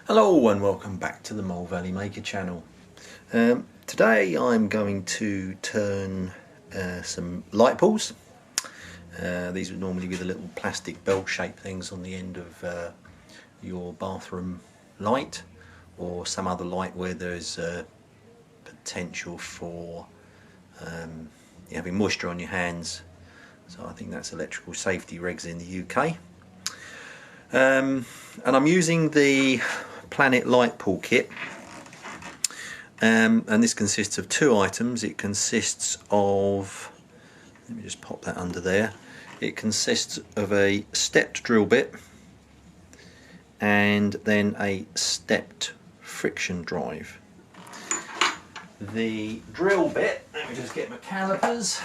Hello and welcome back to the Mole Valley Maker channel. Today I'm going to turn some light pulls. These would normally be the little plastic bell-shaped things on the end of your bathroom light, or some other light where there's potential for having moisture on your hands. So I think that's electrical safety regs in the UK. And I'm using the Planet Light Pull Kit, and this consists of two items. It consists of, let me just pop that under there, it consists of a stepped drill bit and then a stepped friction drive. The drill bit, let me just get my calipers.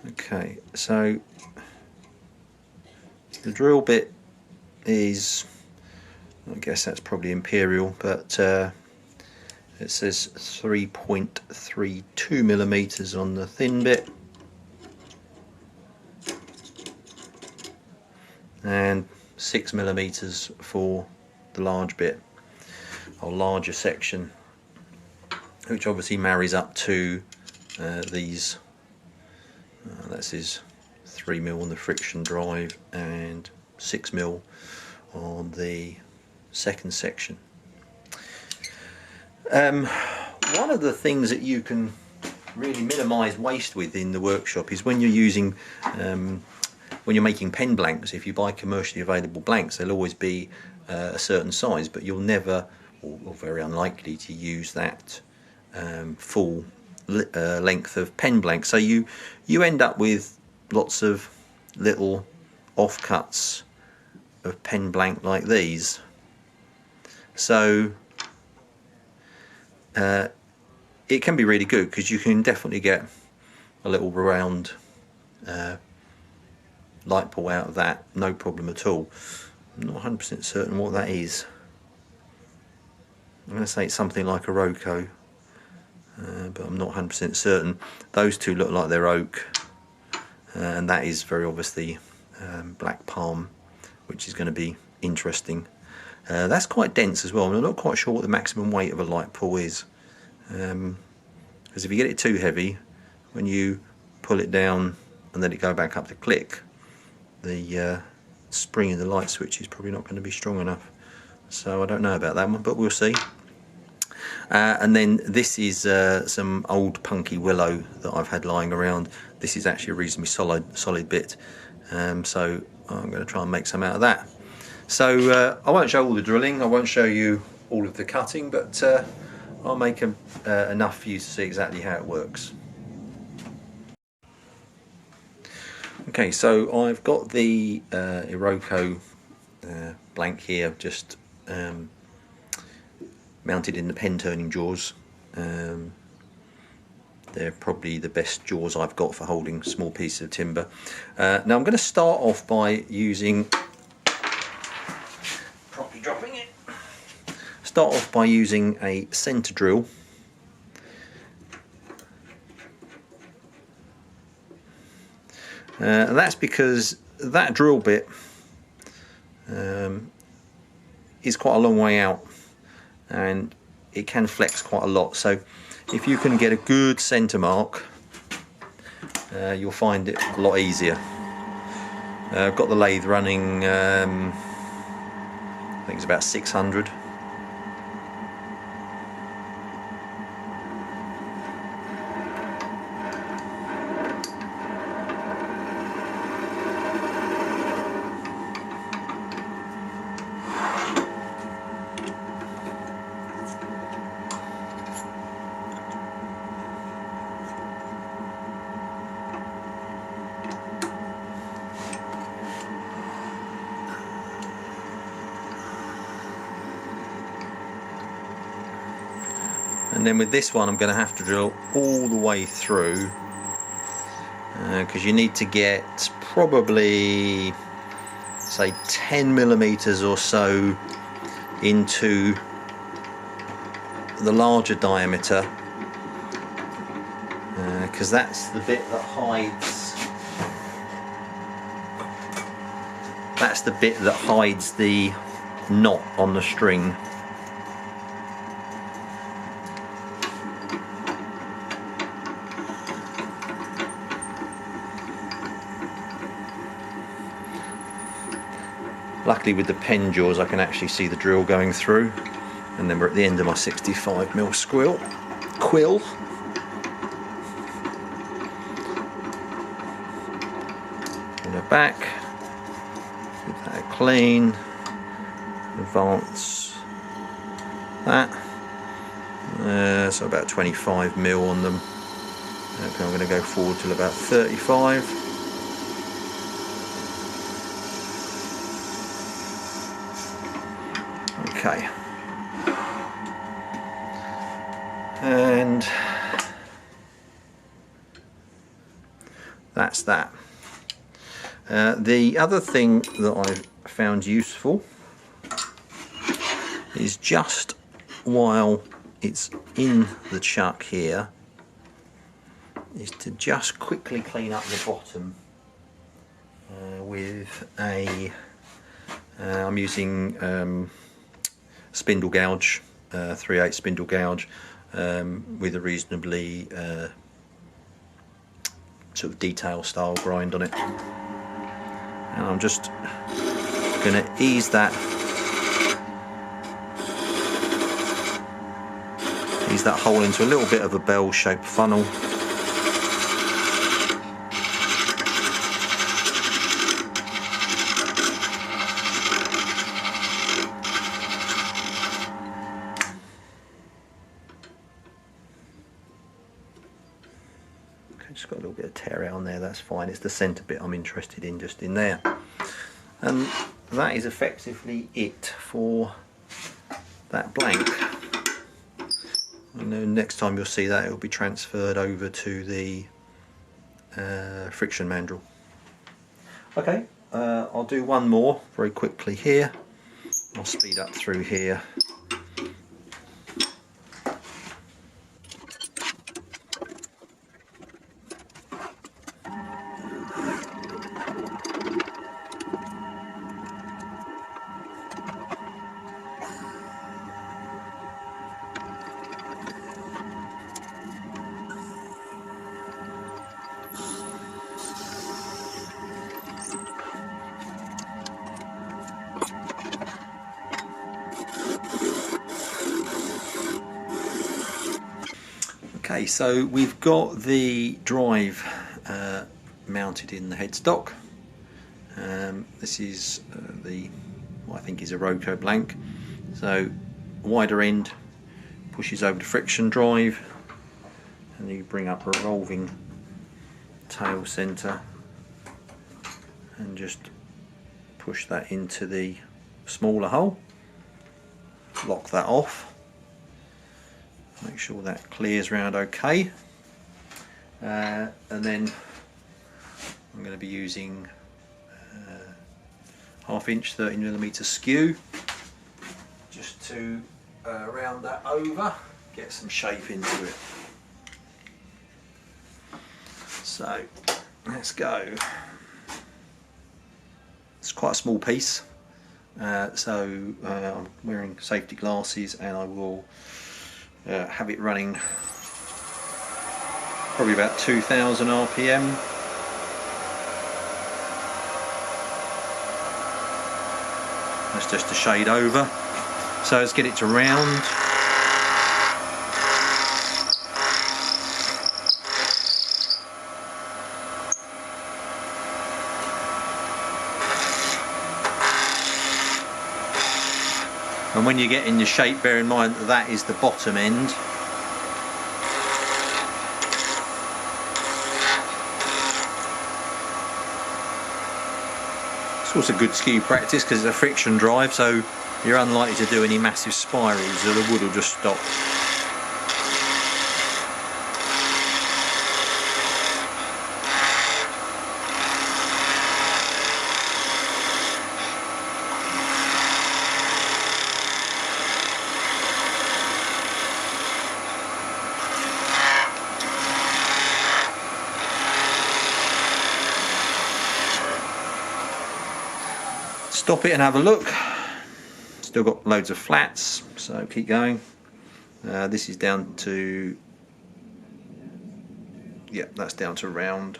Okay, so the drill bit is, I guess that's probably imperial, but it says 3.32 millimeters on the thin bit and 6 millimeters for the large bit, or larger section, which obviously marries up to these. This is 3mm on the friction drive and 6mm on the second section. One of the things that you can really minimise waste with in the workshop is when you're using, when you're making pen blanks. If you buy commercially available blanks, they'll always be a certain size, but you'll never, or very unlikely, to use that full length of pen blank, so you end up with lots of little offcuts of pen blank like these. So it can be really good because you can definitely get a little round light pull out of that, no problem at all. I'm not 100% certain what that is. I'm going to say it's something like a Roco. But I'm not 100% certain. Those two look like they're oak, and that is very obviously black palm, which is going to be interesting. That's quite dense as well. I'm not quite sure what the maximum weight of a light pull is, because if you get it too heavy, when you pull it down and let it go back up to click, the spring in the light switch is probably not going to be strong enough. So I don't know about that one, but we'll see. And then this is some old punky willow that I've had lying around. This is actually a reasonably solid bit, so I'm going to try and make some out of that. So I won't show all the drilling, I won't show you all of the cutting, but I'll make enough for you to see exactly how it works. Okay, so I've got the Iroko blank here, just mounted in the pen turning jaws. They're probably the best jaws I've got for holding small pieces of timber. Now I'm going to start off by using, properly dropping it, start off by using a centre drill. And that's because that drill bit is quite a long way out, and it can flex quite a lot. So if you can get a good centre mark, you'll find it a lot easier. I've got the lathe running, I think it's about 600. And then with this one I'm going to have to drill all the way through, because you need to get probably, say, 10 millimeters or so into the larger diameter because that's the bit that hides. That's the bit that hides the knot on the string. Luckily with the pen jaws I can actually see the drill going through, and then we're at the end of my 65mm quill. And the back, give that a clean, advance that, so about 25mm on them. Okay, I'm going to go forward till about 35. Okay, and that's that. The other thing that I've found useful is just while it's in the chuck here, is to just quickly clean up the bottom with a, I'm using spindle gouge, 3/8 spindle gouge, with a reasonably sort of detail style grind on it, and I'm just going to ease that hole into a little bit of a bell-shaped funnel. Just got a little bit of tear out on there, that's fine. It's the centre bit I'm interested in, just in there. And that is effectively it for that blank. I know next time you'll see that, it will be transferred over to the friction mandrel. Okay, I'll do one more very quickly here. I'll speed up through here. Okay, so we've got the drive mounted in the headstock. This is what I think is a Roco blank. So wider end pushes over the friction drive, and you bring up a revolving tail centre and just push that into the smaller hole. Lock that off. Make sure that clears round okay, and then I'm going to be using 1/2 inch 30mm skew just to round that over, get some shape into it. So let's go. It's quite a small piece, so I'm wearing safety glasses, and I will have it running probably about 2000 RPM. That's just a shade over. So let's get it to round. And when you get in your shape, bear in mind that that is the bottom end. It's also good skew practice because it's a friction drive, so you're unlikely to do any massive spirals, so the wood will just stop. stop it and have a look. Still got loads of flats, so keep going. This is down to, yeah, that's down to round.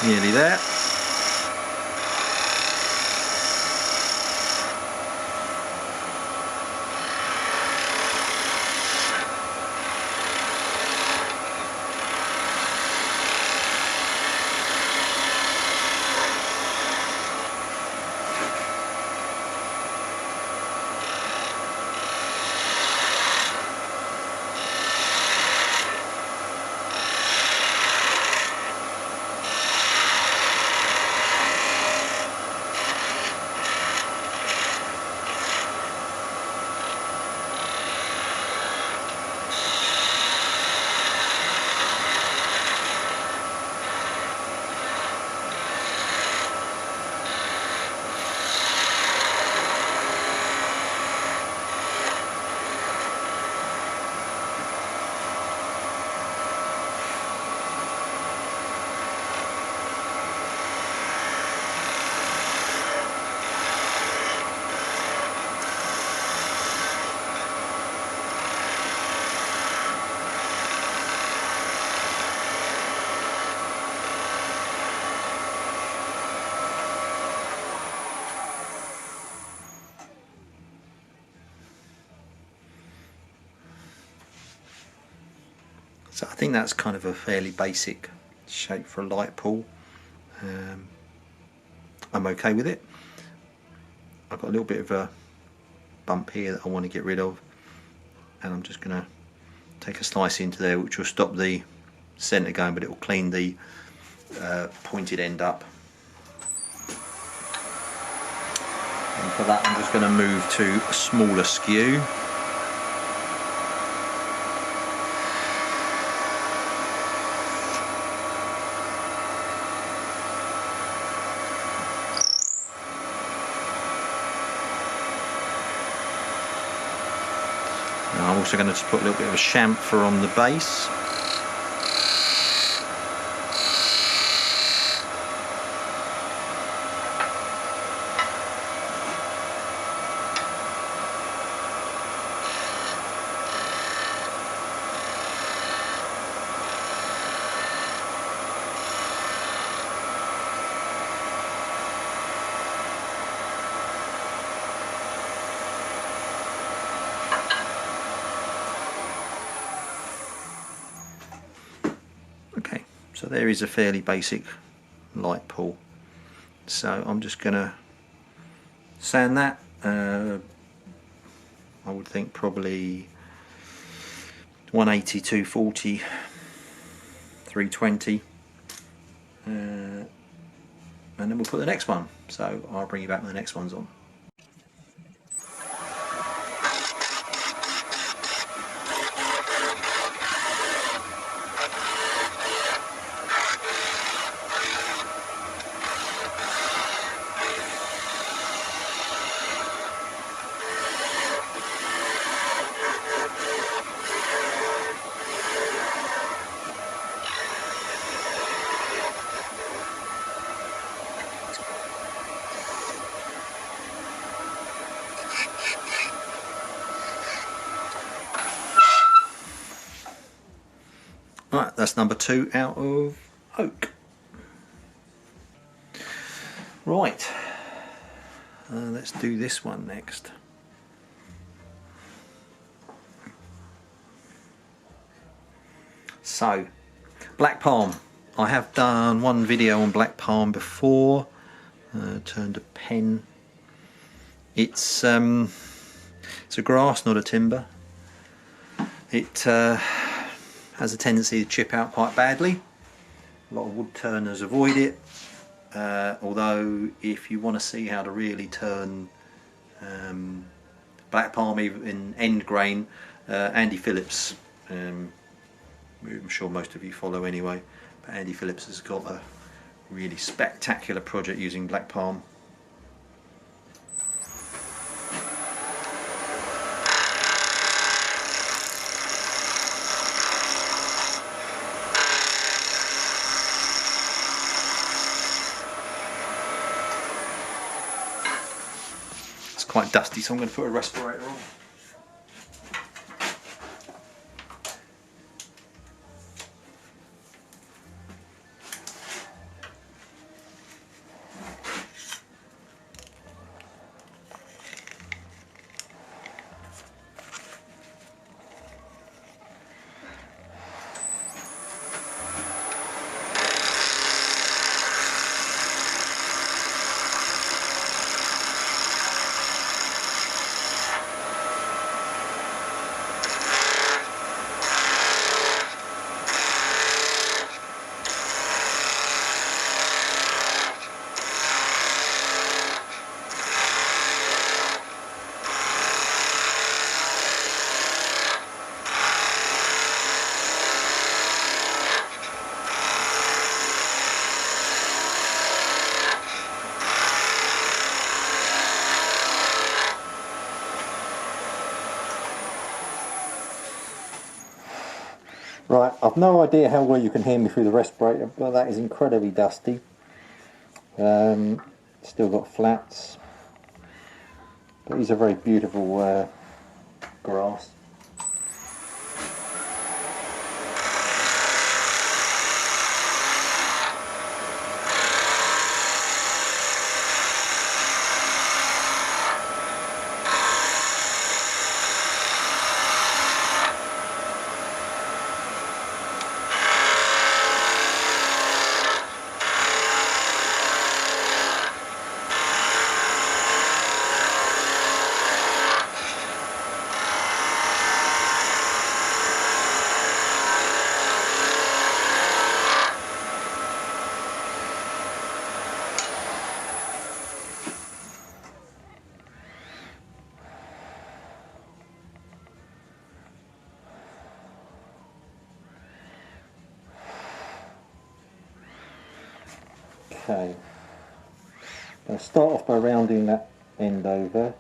Nearly there. So I think that's kind of a fairly basic shape for a light pull. I'm okay with it. I've got a little bit of a bump here that I want to get rid of, and I'm just going to take a slice into there, which will stop the centre going, but it will clean the pointed end up. And for that I'm just going to move to a smaller skew. Now I'm also going to just put a little bit of a chamfer on the base. Okay, so there is a fairly basic light pull. So I'm just going to sand that. I would think probably 180, 240, 320. And then we'll put the next one. So I'll bring you back when the next one's on. Right, that's number 2 out of oak. Right, let's do this one next. So, black palm. I have done one video on black palm before. Turned a pen. It's a grass, not a timber. It has a tendency to chip out quite badly. A lot of wood turners avoid it. although if you want to see how to really turn black palm in end grain, Andy Phillips, I'm sure most of you follow anyway, but Andy Phillips has got a really spectacular project using black palm. It's quite dusty, so I'm going to put a respirator on. Right, I've no idea how well you can hear me through the respirator, but that is incredibly dusty. Still got flats, but these are very beautiful grass. Okay, I'll start off by rounding that end over.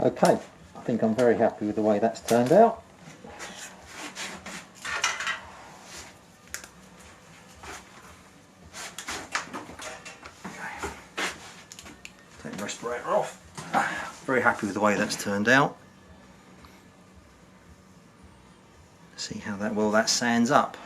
Okay, I think I'm very happy with the way that's turned out. Take the respirator off. Very happy with the way that's turned out. See how that sands up.